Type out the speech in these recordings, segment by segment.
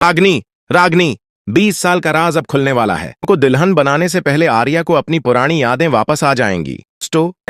रागनी, रागनी, 20 साल का राज अब खुलने वाला है। को दुल्हन बनाने से पहले आर्या को अपनी पुरानी यादें वापस आ जाएंगी।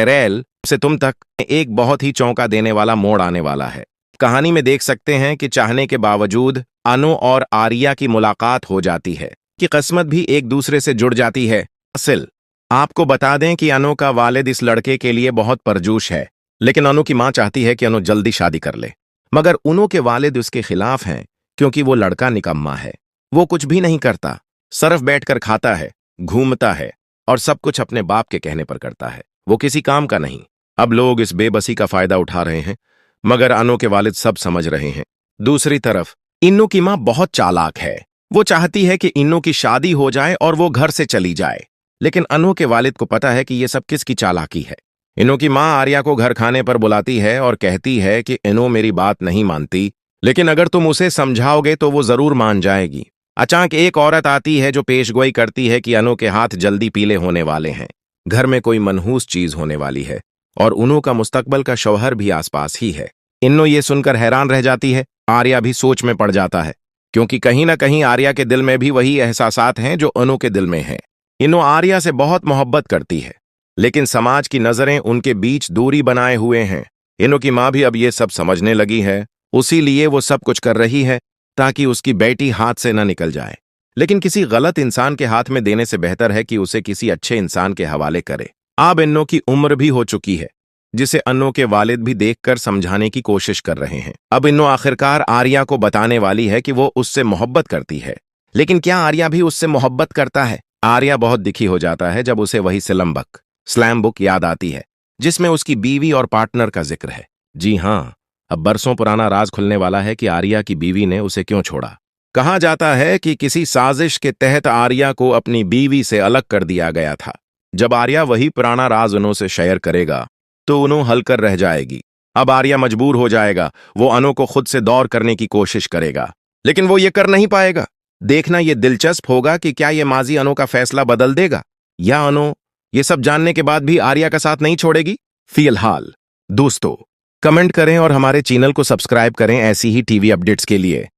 रेल से तुम तक एक बहुत ही चौंका देने वाला मोड़ आने वाला है। कहानी में देख सकते हैं कि चाहने के बावजूद अनु और आर्या की मुलाकात हो जाती है कि किस्मत भी एक दूसरे से जुड़ जाती है। असल आपको बता दें कि अनु का वालिद इस लड़के के लिए बहुत परजोश है, लेकिन अनु की मां चाहती है कि अनु जल्दी शादी कर ले। मगर अनु के वालिद उसके खिलाफ हैं क्योंकि वो लड़का निकम्मा है। वो कुछ भी नहीं करता, सिर्फ बैठकर खाता है, घूमता है और सब कुछ अपने बाप के कहने पर करता है। वो किसी काम का नहीं। अब लोग इस बेबसी का फायदा उठा रहे हैं, मगर अनु के वालिद सब समझ रहे हैं। दूसरी तरफ इन्नू की मां बहुत चालाक है। वो चाहती है कि इन्नू की शादी हो जाए और वो घर से चली जाए, लेकिन अनु के वालिद को पता है कि ये सब किसकी चालाकी है। इन्नू की मां आर्या को घर खाने पर बुलाती है और कहती है कि इन्नू मेरी बात नहीं मानती, लेकिन अगर तुम उसे समझाओगे तो वो जरूर मान जाएगी। अचानक एक औरत आती है जो पेशगोई करती है कि अनु के हाथ जल्दी पीले होने वाले हैं। घर में कोई मनहूस चीज होने वाली है और अनु का मुस्तकबल का शौहर भी आसपास ही है। इन्नू ये सुनकर हैरान रह जाती है। आर्या भी सोच में पड़ जाता है, क्योंकि कहीं ना कहीं आर्या के दिल में भी वही एहसासात हैं जो अनु के दिल में हैं। इन्नू आर्या से बहुत मोहब्बत करती है, लेकिन समाज की नजरें उनके बीच दूरी बनाए हुए हैं। इन्नू की मां भी अब ये सब समझने लगी है, उसी लिए वो सब कुछ कर रही है ताकि उसकी बेटी हाथ से न निकल जाए। लेकिन किसी गलत इंसान के हाथ में देने से बेहतर है कि उसे किसी अच्छे इंसान के हवाले करे। अब इन्नू की उम्र भी हो चुकी है, जिसे अनु के वालिद भी देखकर समझाने की कोशिश कर रहे हैं। अब इन्नू आखिरकार आर्या को बताने वाली है कि वो उससे मोहब्बत करती है। लेकिन क्या आर्या भी उससे मोहब्बत करता है? आर्या बहुत दुखी हो जाता है जब उसे वही स्लैम बुक याद आती है, जिसमें उसकी बीवी और पार्टनर का जिक्र है। जी हाँ, अब बरसों पुराना राज खुलने वाला है कि आर्या की बीवी ने उसे क्यों छोड़ा। कहा जाता है कि किसी साजिश के तहत आर्या को अपनी बीवी से अलग कर दिया गया था। जब आर्या वही पुराना राज अनु से शेयर करेगा तो अनु हलकर रह जाएगी। अब आर्या मजबूर हो जाएगा। वो अनु को खुद से दौर करने की कोशिश करेगा, लेकिन वो ये कर नहीं पाएगा। देखना ये दिलचस्प होगा कि क्या ये माजी अनु का फैसला बदल देगा, या अनु ये सब जानने के बाद भी आर्या का साथ नहीं छोड़ेगी। फिलहाल दोस्तों, कमेंट करें और हमारे चैनल को सब्सक्राइब करें ऐसी ही टीवी अपडेट्स के लिए।